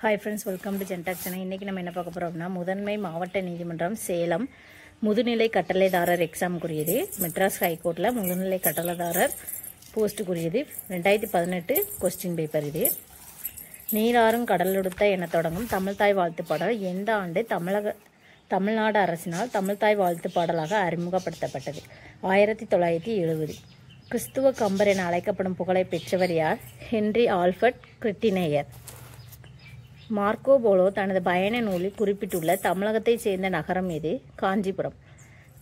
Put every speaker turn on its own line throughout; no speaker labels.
Hi friends, welcome to Gentak Channel. இன்னைக்கு நம்ம என்ன பார்க்க போறோம்னா முதன்மை மாவட்ட நீதிமன்றம் சேலம் முதுநிலை கட்டளைதாரர் எக்ஸாமுக்குரியது. மெட்ராஸ் ஹைகோர்ட்ல முதுநிலை கட்டளைதாரர் போஸ்டுக்குரியது. 2018 கொஸ்டின் பேப்பர் இது. நீராறும் கடலெடுத்த என தொடங்கும் தமிழ்தாய் வாழ்த்து பாடல் எந்த ஆண்டு தமிழ்நாடு அரசினால் தமிழ்தாய் வாழ்த்து பாடலாக அறிமுகப்படுத்தப்பட்டது? 1970. கிறிஸ்துவ கம்பர் என அழைக்கப்படும் புகழை பெற்றவர் யார்? ஹென்றி ஆல்ஃபர்ட் கிரிட்டினேயர். மார்க்கோ போலோ தனது பயண நூலில் குறிப்பிட்டுள்ள தமிழகத்தைச் சேர்ந்த நகரம் எது? காஞ்சிபுரம்.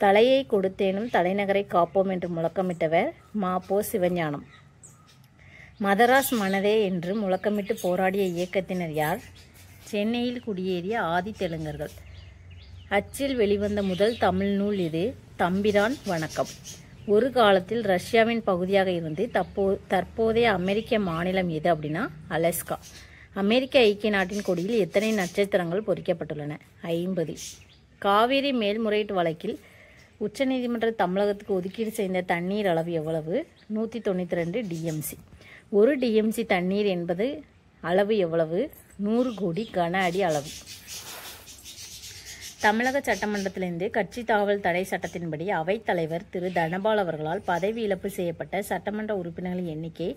தலையை கொடுத்தேனும் தலைநகரை காப்போம் என்று முழக்கமிட்டவர் மாப்போ சிவஞானம். மதராஸ் மனதே என்று முழக்கமிட்டு போராடிய இயக்கத்தினர் யார்? சென்னையில் குடியேறிய ஆதி தெலுங்கர்கள். அச்சில் வெளிவந்த முதல் தமிழ் நூல் இது? தம்பிரான் வணக்கம். ஒரு காலத்தில் ரஷ்யாவின் பகுதியாக இருந்து தற்போதைய அமெரிக்க மாநிலம் எது அப்படின்னா அலாஸ்கா. அமெரிக்க ஐக்கிய நாட்டின் கொடியில் எத்தனை நட்சத்திரங்கள் பொறிக்கப்பட்டுள்ளன? 50. காவிரி மேல்முறையீட்டு வழக்கில் உச்சநீதிமன்ற தமிழகத்துக்கு ஒதுக்கீடு செய்த தண்ணீர் அளவு எவ்வளவு? 192 டிஎம்சி. ஒரு டிஎம்சி தண்ணீர் என்பது அளவு எவ்வளவு? 100 கோடி கன அடி அளவு. தமிழக சட்டமன்றத்திலிருந்து கட்சி தாவல் தடை சட்டத்தின்படி அவைத்தலைவர் திரு தனபால் அவர்களால் பதவி இழப்பு செய்யப்பட்ட சட்டமன்ற உறுப்பினர்களின் எண்ணிக்கை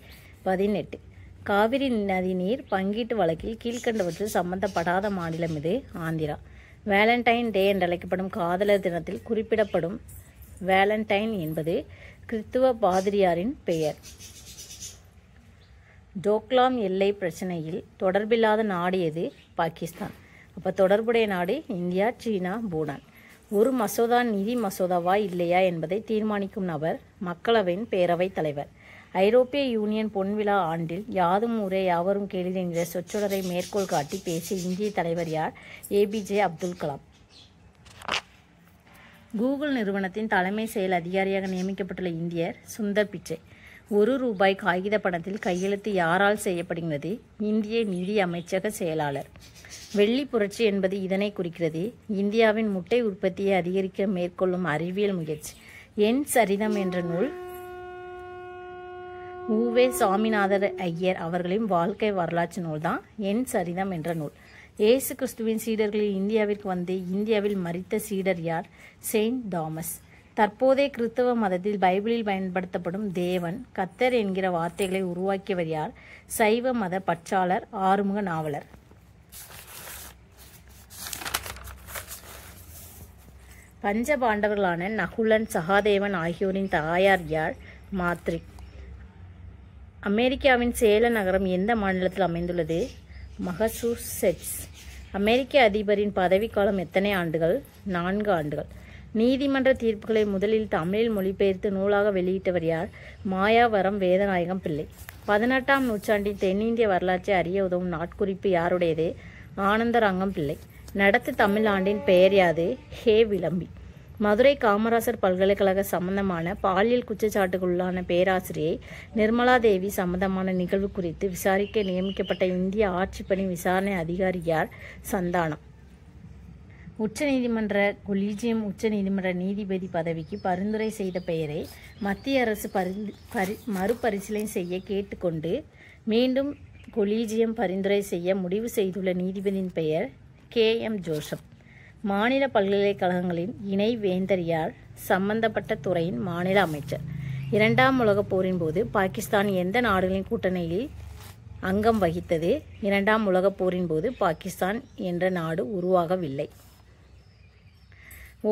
18. காவிரி நதி நீர் பங்கீட்டு வழக்கில் கீழ்கண்டவற்றில் சம்பந்தப்படாத மாநிலம் இது? ஆந்திரா. வேலண்டைன் டே என்றழைக்கப்படும் காதலர் தினத்தில் குறிப்பிடப்படும் வேலண்டைன் என்பது கிறிஸ்துவ பாதிரியாரின் பெயர். டோக்லாம் எல்லை பிரச்சனையில் தொடர்பில்லாத நாடு எது? பாகிஸ்தான். அப்போ தொடர்புடைய நாடு இந்தியா, சீனா, பூட்டான். ஒரு மசோதா நிதி மசோதாவா இல்லையா என்பதை தீர்மானிக்கும் நபர் மக்களவையின் பேரவைத் தலைவர். ஐரோப்பிய யூனியன் பொன்விழா ஆண்டில் யாதும் ஊரே யாவரும் கேளீர் என்கிற சொற்றொடரை மேற்கோள் காட்டி பேசிய இந்திய தலைவர் யார்? ஏபிஜே அப்துல் கலாம். கூகுள் நிறுவனத்தின் தலைமை செயல் அதிகாரியாக நியமிக்கப்பட்டுள்ள இந்தியர் சுந்தர் பிச்சை. ₹1 காகித பணத்தில் கையெழுத்து யாரால் செய்யப்படுகிறது? இந்திய நிதி அமைச்சக செயலாளர். வெள்ளி புரட்சி என்பது இதனை குறிக்கிறது. இந்தியாவின் முட்டை உற்பத்தியை அதிகரிக்க மேற்கொள்ளும் அறிவியல் முயற்சி. என் சரிதம் என்ற நூல் உவே சாமிநாதர் ஐயர் அவர்களின் வாழ்க்கை வரலாற்று நூல் தான் என் சரிதம் என்ற நூல். இயேசு கிறிஸ்துவின் சீடர்களில் இந்தியாவிற்கு வந்து இந்தியாவில் மரித்த சீடர் யார்? Saint Thomas. தற்போதைய கிறிஸ்தவ மதத்தில் பைபிளில் பயன்படுத்தப்படும் தேவன், கத்தர் என்கிற வார்த்தைகளை உருவாக்கியவர் யார்? சைவ மத பற்றாளர் ஆறுமுக நாவலர். பஞ்ச பாண்டவர்களான நகுலன், சகாதேவன் ஆகியோரின் தாயார் யார்? மாத்ரி. அமெரிக்காவின் சேல நகரம் எந்த மாநிலத்தில் அமைந்துள்ளது? மசசூசெட்ஸ். அமெரிக்க அதிபரின் பதவிக்காலம் எத்தனை ஆண்டுகள்? 4 ஆண்டுகள். நீதிமன்ற தீர்ப்புகளை முதலில் தமிழில் மொழிபெயர்த்து நூலாக வெளியிட்டவர் யார்? மாயாவரம் வேதநாயகம் பிள்ளை. 18ஆம் நூற்றாண்டின் தென்னிந்திய வரலாற்றை அறிய உதவும் நாட்குறிப்பு யாருடையது? ஆனந்தரங்கம் பிள்ளை. நடத்து தமிழ் ஆண்டின் பெயர் யாது? ஹே விளம்பி. மதுரை காமராசர் பல்கலைக்கழக சம்பந்தமான பாலியல் குற்றச்சாட்டுக்குள்ளான பேராசிரியை நிர்மலா தேவி சம்பந்தமான நிகழ்வு குறித்து விசாரிக்க நியமிக்கப்பட்ட இந்திய ஆட்சிப்பணி விசாரணை அதிகாரி யார்? சந்தானம். உச்சநீதிமன்ற கொலீஜியம் உச்சநீதிமன்ற நீதிபதி பதவிக்கு பரிந்துரை செய்த பெயரை மத்திய அரசு மறுபரிசீலனை செய்ய கேட்டுக்கொண்டு மீண்டும் கொலீஜியம் பரிந்துரை செய்ய முடிவு செய்துள்ள நீதிபதியின் பெயர் KM ஜோசப். மாநில பல்கலைக்கழகங்களின் இணை வேந்தர் யார்? சம்பந்தப்பட்ட துறையின் மாநில அமைச்சர். 2ஆம் உலகப் போரின் போது பாகிஸ்தான் எந்த நாடுகளின் கூட்டணியில் அங்கம் வகித்தது? 2ஆம் உலகப் போரின் போது பாகிஸ்தான் என்ற நாடு உருவாகவில்லை.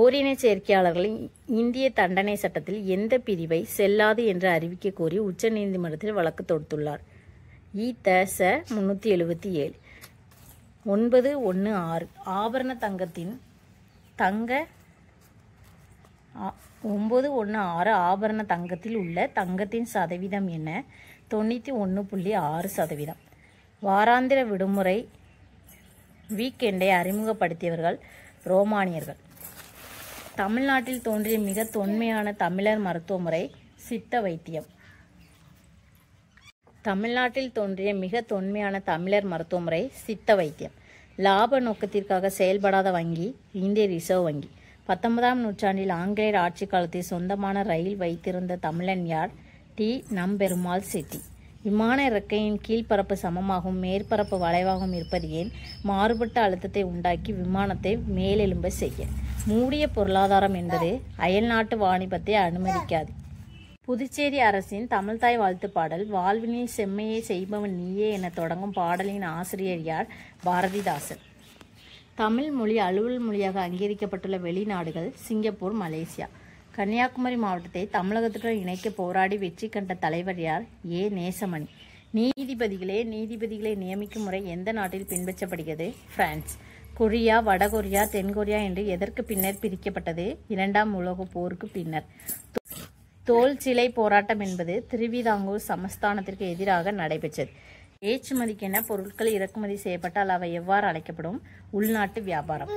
ஓரின சேர்க்கையாளர்களின் இந்திய தண்டனை சட்டத்தில் எந்த பிரிவை செல்லாது என்று அறிவிக்க கோரி உச்சநீதிமன்றத்தில் வழக்கு தொடுத்துள்ளார்? ITS 377. 916 ஆபரண தங்கத்தின் 916 ஆபரண தங்கத்தில் உள்ள தங்கத்தின் சதவீதம் என்ன? 91.6%. வாராந்திர விடுமுறை வீக்கெண்டை அறிமுகப்படுத்தியவர்கள் ரோமானியர்கள். தமிழ்நாட்டில் தோன்றிய மிக தொன்மையான தமிழர் மருத்துவ முறை சித்த வைத்தியம். தமிழ்நாட்டில் தோன்றிய மிக தொன்மையான தமிழர் மருத்துவ முறை சித்த வைத்தியம். லாப நோக்கத்திற்காக செயல்படாத வங்கி இந்திய ரிசர்வ் வங்கி. 19ஆம் நூற்றாண்டில் ஆங்கிலேயர் ஆட்சி காலத்தில் சொந்தமான ரயில் வைத்திருந்த தமிழன் யார்? டி. நம்பெருமாள் செட்டி. விமான இறக்கையின் கீழ்ப்பரப்பு சமமாகவும் மேற்பரப்பு வளைவாகவும் இருப்பது ஏன்? மாறுபட்ட அழுத்தத்தை உண்டாக்கி விமானத்தை மேலெழும்ப செய்ய. மூடிய பொருளாதாரம் என்பது அயல்நாட்டு வாணிபத்தை அனுமதிக்காது. புதுச்சேரி அரசின் தமிழ்தாய் வாழ்த்து பாடல் வாழ்வினில் செம்மையை செய்பவன் நீயே என தொடங்கும் பாடலின் ஆசிரியர் யார்? பாரதிதாசன். தமிழ் மொழி அலுவல் மொழியாக அங்கீகரிக்கப்பட்டுள்ள வெளிநாடுகள் சிங்கப்பூர், மலேசியா. கன்னியாகுமரி மாவட்டத்தை தமிழகத்துடன் இணைக்க போராடி வெற்றி கண்ட தலைவர் யார்? ஏ. நேசமணி. நீதிபதிகளை நியமிக்கும் முறை எந்த நாட்டில் பின்பற்றப்படுகிறது? பிரான்ஸ். கொரியா, வடகொரியா, தென்கொரியா என்று எதற்கு பின்னர் பிரிக்கப்பட்டது? இரண்டாம் உலகப் போருக்கு பின்னர். தோல் சிலை போராட்டம் என்பது திருவிதாங்கூர் சமஸ்தானத்திற்கு எதிராக நடைபெற்றது. ஏற்றுமதிக்கென பொருட்கள் இறக்குமதி செய்யப்பட்டால் அவை எவ்வாறு அழைக்கப்படும்? உள்நாட்டு வியாபாரம்.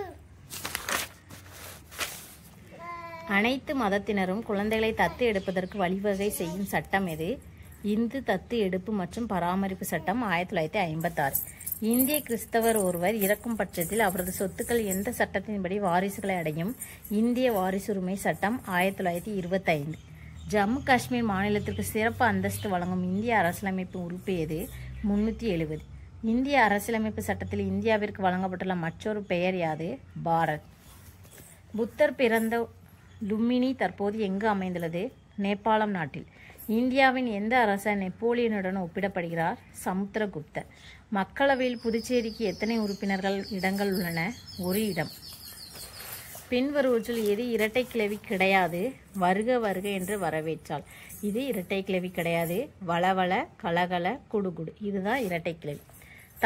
அனைத்து மதத்தினரும் குழந்தைகளை தத்து எடுப்பதற்கு வழிவகை செய்யும் சட்டம் எது? இந்து தத்து எடுப்பு மற்றும் பராமரிப்பு சட்டம் 1956. இந்திய கிறிஸ்தவர் ஒருவர் இறக்கும் பட்சத்தில் அவரது சொத்துக்கள் எந்த சட்டத்தின்படி வாரிசுகளை அடையும்? இந்திய வாரிசுரிமை சட்டம் 1925. ஜம்மு காஷ்மீர் மாநிலத்திற்கு சிறப்பு அந்தஸ்து வழங்கும் இந்திய அரசியலமைப்பு உறுப்பு எது? 370. இந்திய அரசியலமைப்பு சட்டத்தில் இந்தியாவிற்கு வழங்கப்பட்டுள்ள மற்றொரு பெயர் யாது? பாரத். புத்தர் பிறந்த லும்பினி தற்போது எங்கு அமைந்துள்ளது? நேபாளம் நாட்டில். இந்தியாவின் எந்த அரசர் நெப்போலியனுடன் ஒப்பிடப்படுகிறார்? சமுத்திரகுப்தர். மக்களவையில் புதுச்சேரிக்கு எத்தனை உறுப்பினர்கள் இடங்கள் உள்ளன? ஒரு இடம். பின்வருவற்றில் எது இரட்டை கிளவி கிடையாது? வருக வருக என்று வரவேற்றால். இது இரட்டை கிளவி கிடையாது. வளவள, கலகல, குடுகுடு இதுதான் இரட்டை கிளவி.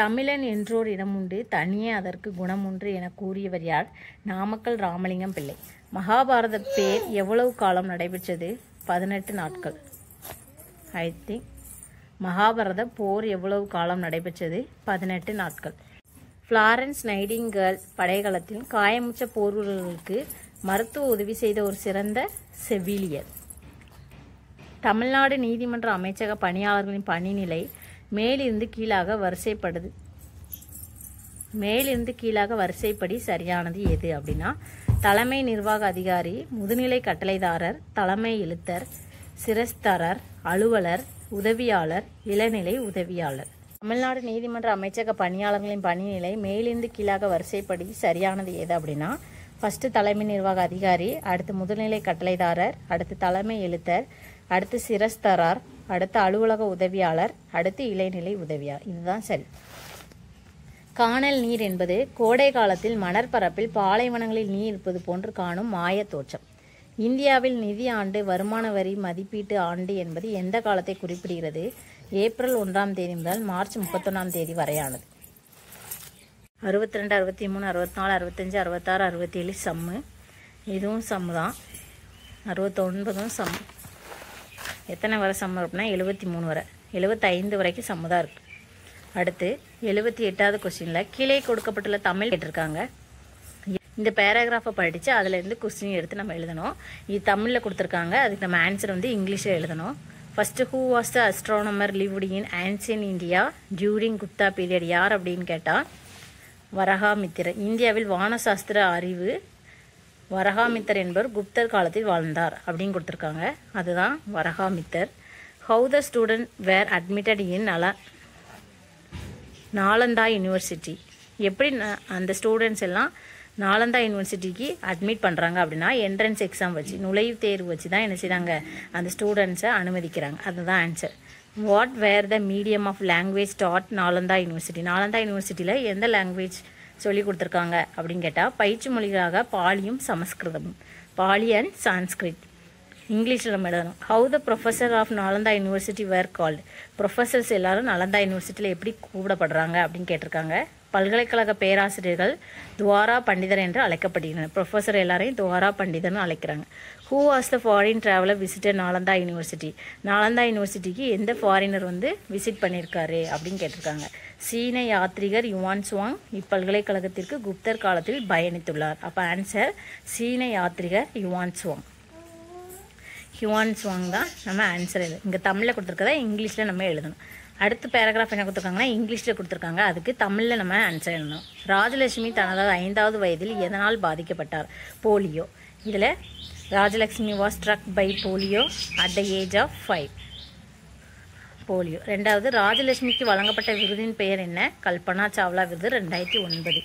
தமிழன் என்றோர் இடமுண்டு, தனியே அதற்கு குணமுண்டு என கூறியவர் யார்? நாமக்கல் ராமலிங்கம் பிள்ளை. மகாபாரத பேர் எவ்வளவு காலம் நடைபெற்றது? 18 நாட்கள். ஐ திங்க் மகாபாரத போர் எவ்வளவு காலம் நடைபெற்றது? 18 நாட்கள். பிளாரன்ஸ் நைட்டிங்கேல் படைகளத்தில் காயமுற்ற போர் வீரர்களுக்கு மருத்துவ உதவி செய்த ஒரு சிறந்த செவிலியர். தமிழ்நாடு நீதிமன்ற அமைச்சக பணியாளர்களின் பணிநிலை மேலிருந்து கீழாக வரிசைப்படி சரியானது எது அப்படின்னா, தலைமை நிர்வாக அதிகாரி, முதுநிலை கட்டளைதாரர், தலைமை எழுத்தர், சிரஸ்தரர், அலுவலர், உதவியாளர், இளநிலை உதவியாளர். தமிழ்நாடு நீதிமன்ற அமைச்சக பணியாளர்களின் பணிநிலை மேலிருந்து கீழாக வரிசைப்படி சரியானது எது அப்படின்னா, ஃபர்ஸ்ட் தலைமை நிர்வாக அதிகாரி, அடுத்து முதுநிலை கட்டளைதாரர், அடுத்து தலைமை எழுத்தர், அடுத்து சிரஸ்தரார், அடுத்து அலுவலக உதவியாளர், அடுத்து இளநிலை உதவியாளர். இதுதான் சரி. கானல் நீர் என்பது கோடை காலத்தில் மணற்பரப்பில் பாலைவனங்களில் நீர் இருப்பது போன்று காணும் மாய தோற்றம். இந்தியாவில் நிதி ஆண்டு வருமான வரி மதிப்பீட்டு ஆண்டு என்பது எந்த காலத்தை குறிப்பிடுகிறது? ஏப்ரல் 1ஆம் தேதி முதல் மார்ச் 31ஆம் தேதி வரையானது. 62, 63, 64, 65, 66, 67 சம்மு. இதுவும் சம்மு தான். 69 சம்மு. எத்தனை வரை சம்மு அப்படின்னா 73 வரை. 75 வரைக்கும் சம்மு தான் இருக்குது. அடுத்து 78வது கொஸ்டினில் கீழே கொடுக்கப்பட்டுள்ள தமிழ் கேட்டிருக்காங்க. இந்த பேராகிராஃபை படித்து அதிலேருந்து கொஸ்டின் எடுத்து நம்ம எழுதணும். இது தமிழில் கொடுத்துருக்காங்க. அதுக்கு நம்ம ஆன்சர் வந்து இங்கிலீஷில் எழுதணும். First, who was the astronomer lived in ancient India during Gupta period? யார் அப்படின்னு கேட்டால் வரகாமித்திரர். இந்தியாவில் வானசாஸ்திர அறிவு வரகாமித்தர் என்பவர் குப்தர் காலத்தில் வாழ்ந்தார் அப்படின்னு கொடுத்துருக்காங்க. அதுதான் வரகாமித்தர். How the student were admitted in Nalanda university? எப்படி அந்த ஸ்டூடெண்ட்ஸ் எல்லாம் நாலந்தா யூனிவர்சிட்டிக்கு அட்மிட் பண்ணுறாங்க அப்படின்னா, என்ட்ரன்ஸ் எக்ஸாம் வச்சு, நுழைவுத் தேர்வு வச்சு தான் என்ன செய்கிறாங்க, அந்த ஸ்டூடெண்ட்ஸை அனுமதிக்கிறாங்க. அதுதான் answer. What were the medium of language that Nalanda university? Nalanda யூனிவர்சிட்டியில் எந்த லாங்குவேஜ் சொல்லி கொடுத்துருக்காங்க அப்படின்னு கேட்டால், பயிற்சி மொழிகளாக பாலியும் சமஸ்கிருதமும். பாலி அண்ட் சான்ஸ்கிரிட். இங்கிலீஷில் நம்ம எழுதணும். How the professor of Nalanda university were called? Professors எல்லாரும் நாலந்தா யூனிவர்சிட்டியில் எப்படி கூப்பிடப்படுறாங்க அப்படின்னு கேட்டிருக்காங்க. பல்கலைக்கழக பேராசிரியர்கள் துவாரா பண்டிதர் என்று அழைக்கப்படுகின்றனர். ப்ரொஃபஸர் எல்லாரையும் துவாரா பண்டிதர்னு அழைக்கிறாங்க. Who was the foreign traveller visitor Nalanda university? Nalanda யூனிவர்சிட்டிக்கு எந்த ஃபாரினர் வந்து விசிட் பண்ணியிருக்காரு அப்படின்னு கேட்டிருக்காங்க. சீன யாத்ரிகர் யுவான் சுவாங் இப்பல்கலைக்கழகத்திற்கு குப்தர் காலத்தில் பயணித்துள்ளார். அப்போ ஆன்சர் சீன யாத்ரிகர் யுவான் சுவாங். ஹியூவான் சுவாங் தான் நம்ம ஆன்சர். இது இங்கே தமிழில் கொடுத்துருக்கதா இங்கிலீஷில் நம்ம எழுதணும். அடுத்த பேராகிராஃப் என்ன கொடுத்துருக்காங்கன்னா இங்கிலீஷில் கொடுத்துருக்காங்க. அதுக்கு தமிழில் நம்ம ஆன்சர் எழுதணும். ராஜலட்சுமி தனது 5வது வயதில் எதனால் பாதிக்கப்பட்டார்? போலியோ. இதில் Rajalakshmi was struck by polio at the age of 5. Polio. ரெண்டாவது, ராஜலட்சுமிக்கு வழங்கப்பட்ட விருதின் பெயர் என்ன? கல்பனா சாவ்லா விருது 2009.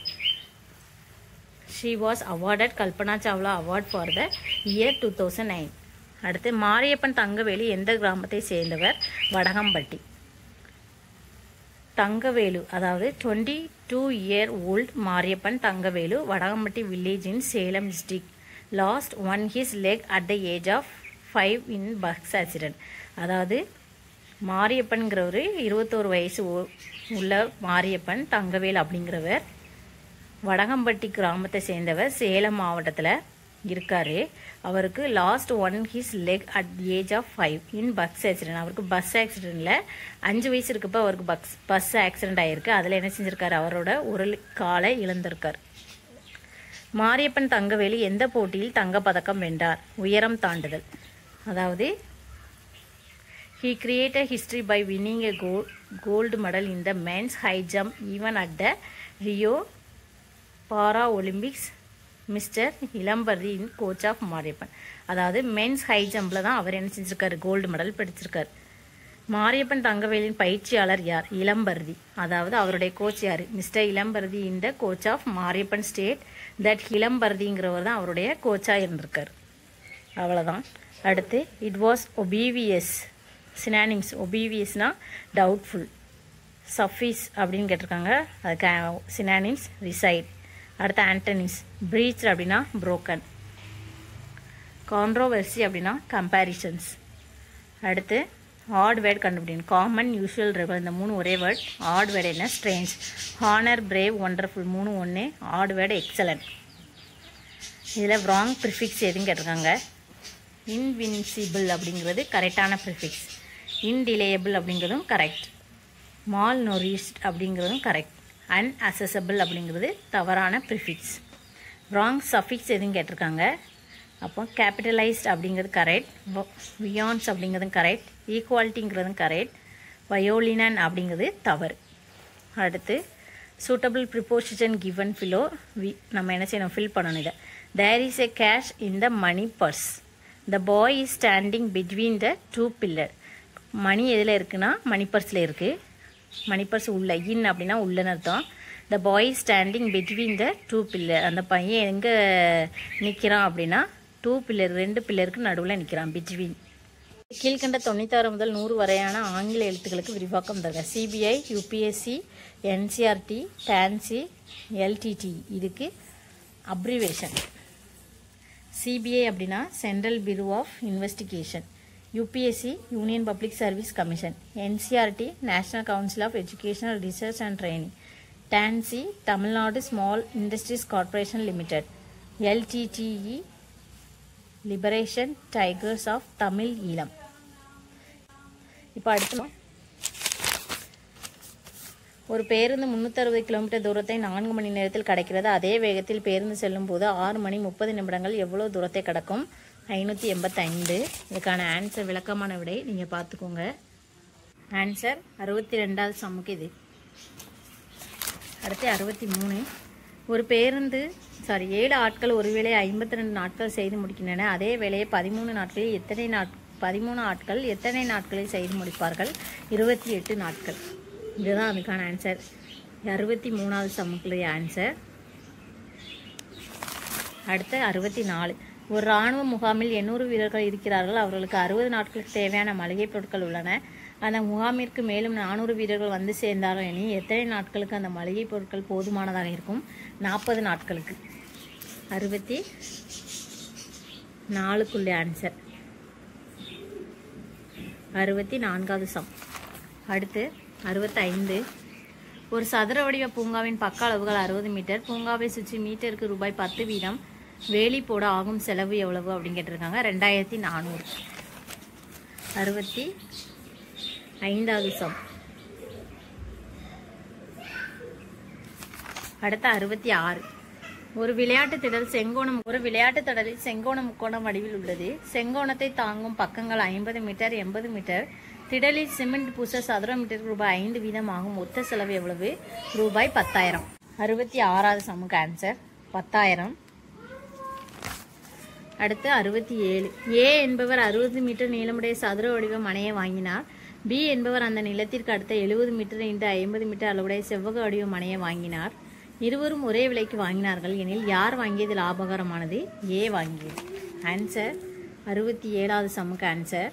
She was awarded Kalpana Chawla award for the year 2009. அடுத்து, மாரியப்பன் தங்கவேலு எந்த கிராமத்தை சேர்ந்தவர்? வடகம்பட்டி. தங்கவேலு அதாவது 22-year-old Mariyappan Thangavelu Vadakampatti village in Salem district lost one his leg at the age of 5 in bus accident. அதாவது மாரியப்பன்கிறவர் 21 வயசு உள்ள மாரியப்பன் தங்கவேல் அப்படிங்கிறவர் வடகம்பட்டி கிராமத்தை சேர்ந்தவர், சேலம் மாவட்டத்தில் இருக்கார். அவருக்கு lost one his leg at age of 5 in bus accident. அவருக்கு பஸ் ஆக்சிடெண்ட்டில் 5 வயசு இருக்கப்போ அவருக்கு பஸ் ஆக்சிடென்ட் ஆகிருக்கு. அதில் என்ன செஞ்சுருக்காரு? அவரோட ஒரு காலை இழந்திருக்கார். மாரியப்பன் தங்கவேலு எந்த போட்டியில் தங்கப்பதக்கம் வென்றார்? உயரம் தாண்டுதல். அதாவது he created history by winning a gold medal in the men's high jump even at the Rio Paralympics. Mister Ilamparithi in coach of Mariyappan. அதாவது மென்ஸ் ஹை ஜம்பில் தான் அவர் என்ன செஞ்சுருக்காரு? கோல்டு மெடல் படிச்சிருக்கார். மாரியப்பன் தங்கவேலின் பயிற்சியாளர் யார்? இளம்பர்தி. அதாவது அவருடைய கோச் யார்? Mister Ilamparithi in the coach of Mariyappan state that இளம்பர்திங்கிறவர் தான் அவருடைய கோச்சாக இருந்திருக்கார். அவ்வளோதான். அடுத்து, இட் வாஸ் ஒபீவியஸ். சினானிம்ஸ். ஒபீவியஸ்னா டவுட்ஃபுல். சஃபீஸ் அப்படின்னு கேட்டிருக்காங்க. அதுக்கு சினானிம்ஸ் ரிசைட். அடுத்து, ஆண்டனிம்ஸ். பிரீச் அப்படின்னா புரோக்கன். கான்ட்ரோவர்சி அப்படின்னா கம்பேரிசன்ஸ். அடுத்து, ஆட் வேர்ட் கண்டுபிடிக்கணும். காமன், யூஷுவல், ரெகுலர் இந்த 3 ஒரே வேர்ட். ஆட் வேர்டு என்ன? ஸ்ட்ரேஞ்ச். ஹானர், பிரேவ், ஒண்டர்ஃபுல் 3 ஒன்று. Odd word excellent. இதில் ராங் ப்ரிஃபிக்ஸ் எதுன்னு கேட்டிருக்காங்க. இன்வின்சிபிள் அப்படிங்கிறது கரெக்டான ப்ரிஃபிக்ஸ். இன்டிலேயபிள் அப்படிங்கிறதும் கரெக்ட். மால் நொரிஷ்ட் அப்படிங்கிறதும் கரெக்ட். அன்அசசபிள் அப்படிங்கிறது தவறான ப்ரிஃபிக்ஸ். ராங் சஃபிக்ஸ் எதுன்னு கேட்டிருக்காங்க. அப்போ கேபிட்டலைஸ்ட் அப்படிங்கிறது கரெக்ட். வியான்ஸ் அப்படிங்கிறதும் கரெக்ட். ஈக்குவாலிட்டிங்கிறதும் கரெக்ட். வயோலினன் அப்படிங்கிறது தவறு. அடுத்து, சூட்டபிள் ப்ரிப்போசிஷன் கிவன் ஃபிலோ நம்ம என்ன செய்யணும்? ஃபில் பண்ணணும். இதை there is a cash in the money purse. The boy is standing between the 2 pillar. Money எதில் இருக்குன்னா மணி பர்ஸில் இருக்குது. மணி பர்ஸ் உள்ள. இன் அப்படின்னா உள்ளன்னு அர்த்தம். த பாய் ஸ்டாண்டிங் பிட்வீன் த 2 பில்லர். அந்த பையன் எங்கே நிற்கிறான் அப்படின்னா 2 பில்லர் 2 பில்லருக்கு நடுவில் நிற்கிறான். பிட்வீன். கீழ்கண்ட 96 முதல் 100 வரையான ஆங்கில எழுத்துக்களுக்கு விரிவாக்கம் தருக. CBI, UPSC, NCRT, TANSI, LTT. இதுக்கு அப்ரிவேஷன். சிபிஐ அப்படின்னா central bureau of investigation. UPSC union public service commission. NCRT national council of educational research and training. TANSI Tamil Nadu small industries corporation limited. LTTE liberation tigers of Tamil Eelam. இப்போ அடுத்து, ஒரு பேருந்து 360 kilometre தூரத்தை 4 மணி நேரத்தில் கடக்கிறது. அதே வேகத்தில் பேருந்து செல்லும் போது 6 மணி 30 நிமிடங்கள் எவ்வளோ தூரத்தை கடக்கும்? 585. இதுக்கான ஆன்சர் விளக்கமான விடை நீங்கள் பார்த்துக்கோங்க. ஆன்சர் 62வது சம்முக்கு இது. அடுத்து 63. ஒரு பேருந்து 7 ஆட்கள் ஒரு வேளையை 52 நாட்கள் செய்து முடிக்கின்றன. அதே வேளையை 13 நாட்களில் 13 ஆட்கள் எத்தனை நாட்களில் செய்து முடிப்பார்கள்? 28 நாட்கள். இதுதான் அதுக்கான ஆன்சர். 63வது சம்முக்குரிய ஆன்சர். அடுத்து 64. ஒரு இராணுவ முகாமில் 800 வீரர்கள் இருக்கிறார்கள். அவர்களுக்கு 60 நாட்களுக்கு தேவையான மளிகை பொருட்கள் உள்ளன. அந்த முகாமிற்கு மேலும் 400 வீரர்கள் வந்து சேர்ந்தார்கள் எனில் எத்தனை நாட்களுக்கு அந்த மளிகை பொருட்கள் போதுமானதாக இருக்கும்? 40 நாட்களுக்கு. 64க்குள்ள ஆன்சர். 64வது சம். அடுத்து 65. ஒரு சதுர வடிவ பூங்காவின் பக்க அளவுகள் 60 மீட்டர். பூங்காவை சுற்றி மீட்டருக்கு ரூபாய் 10 வீதம் வேலி போட ஆகும் செலவு எவ்வளவு அப்படின்னு கேட்டிருக்காங்க. 2400. 65வது சம். அடுத்த 66. ஒரு விளையாட்டு திடல் செங்கோண முக்கோண வடிவில் உள்ளது. செங்கோணத்தை தாங்கும் பக்கங்கள் 50 மீட்டர் 80 மீட்டர். திடலில் சிமெண்ட் பூச சதுர மீட்டருக்கு ரூபாய் 5 வீதம் ஆகும். மொத்த செலவு எவ்வளவு? ரூபாய் 10,000. 66வது சம்முக்கு ஆன்சர் 10,000. அடுத்து 67. ஏ என்பவர் 60 மீட்டர் நீளமுடைய சதுர வடிவ மனையை வாங்கினார். பி என்பவர் அந்த நிலத்திற்கு அடுத்த 70 மீட்டர் x 50 மீட்டர் அளவுடைய செவ்வக வடிவ மனையை வாங்கினார். இருவரும் ஒரே விலைக்கு வாங்கினார்கள் எனில் யார் வாங்கியது லாபகரமானது? ஏ வாங்கியது. ஆன்சர் 67வது சம்முக்கு ஆன்சர்.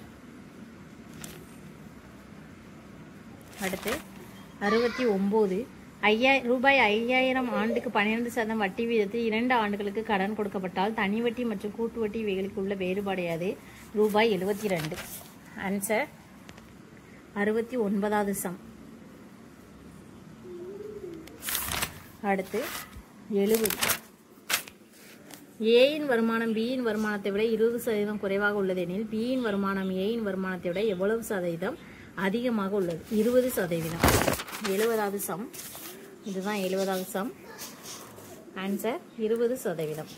அடுத்து 69. ரூபாய் 5000 ஆண்டுக்கு 12% வட்டி வீதத்தில் 2 ஆண்டுகளுக்கு கடன் கொடுக்கப்பட்டால் தனி வட்டி மற்றும் கூட்டு வட்டி இவைகளுக்கு உள்ள வேறுபாடு யாது? ரூபாய் 72. ஆன்சர் 69வது சம். அடுத்து 70. ஏயின் வருமானம் பியின் வருமானத்தை விட 20% குறைவாக உள்ளதெனில் பியின் வருமானம் ஏயின் வருமானத்தை விட எவ்வளவு சதவீதம் அதிகமாக உள்ளது? 20%. 70வது சம். இதுதான் 70வது சம். ஆன்சர் 20%.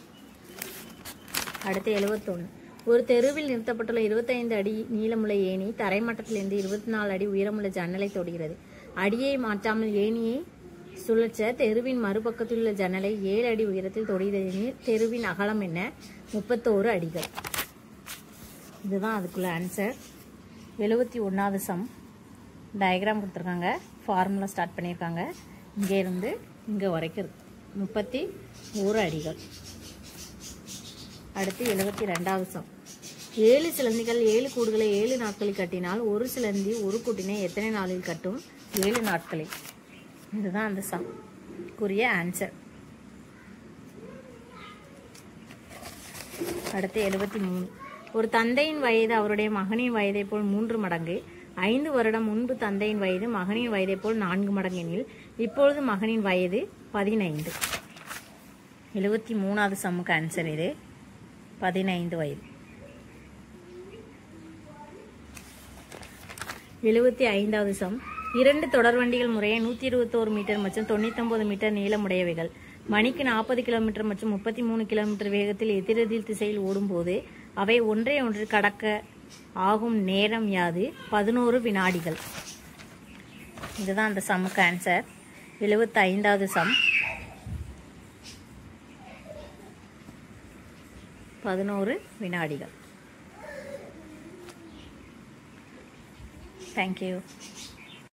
அடுத்து 71. ஒரு தெருவில் நிறுத்தப்பட்டுள்ள 25 அடி நீளமுள்ள ஏணி தரைமட்டத்திலிருந்து 24 அடி உயரமுள்ள ஜன்னலை தொடுகிறது. அடியை மாற்றாமல் ஏணியை சுழற்ற தெருவின் மறுபக்கத்தில் உள்ள ஜன்னலை 7 அடி உயரத்தில் தொடுகிறது. தெருவின் அகலம் என்ன? 31 அடிகள். இதுதான் அதுக்குள்ள ஆன்சர். 71வது சம். டயக்ராம் கொடுத்துருக்காங்க, ஃபார்முலா ஸ்டார்ட் பண்ணியிருக்காங்க. இங்கே இருந்து இங்கே வரைக்கும் 31 அடிகள். அடுத்து 72வது சம். 7 சிலந்திகள் 7 கூடுகளை 7 நாட்களில் கட்டினால் ஒரு சிலந்தி ஒரு கூட்டினை எத்தனை நாளில் கட்டும்? 7 நாட்களில். இதுதான் அந்த சம் குறிய ஆன்சர். அடுத்து 73. ஒரு தந்தையின் வயது அவருடைய மகனின் வயதை போல் 3 மடங்கு. 5 வருடம் முன்பு தந்தையின் வயது மகனின் வயதை போல் 4 மடங்கு எனில் இப்பொழுது மகனின் வயது 15. 73வது சம்முக்கு ஆன்சர் இது. 15 வயது. 75வது சம். 2 தொடர்வண்டிகள் முறையே 121 மீட்டர் மற்றும் 99 மீட்டர் நீளமுடையவைகள் மணிக்கு 40 கிலோமீட்டர் மற்றும் 33 கிலோமீட்டர் வேகத்தில் எதிரெதிர் திசையில் ஓடும்போது அவை ஒன்றை ஒன்று கடக்க ஆகும் நேரம் யாது? 11 வினாடிகள். இதுதான் அந்த சம்முக்கு ஆன்சர். 75வது சம். 11 வினாடிகள். தேங்க்யூ.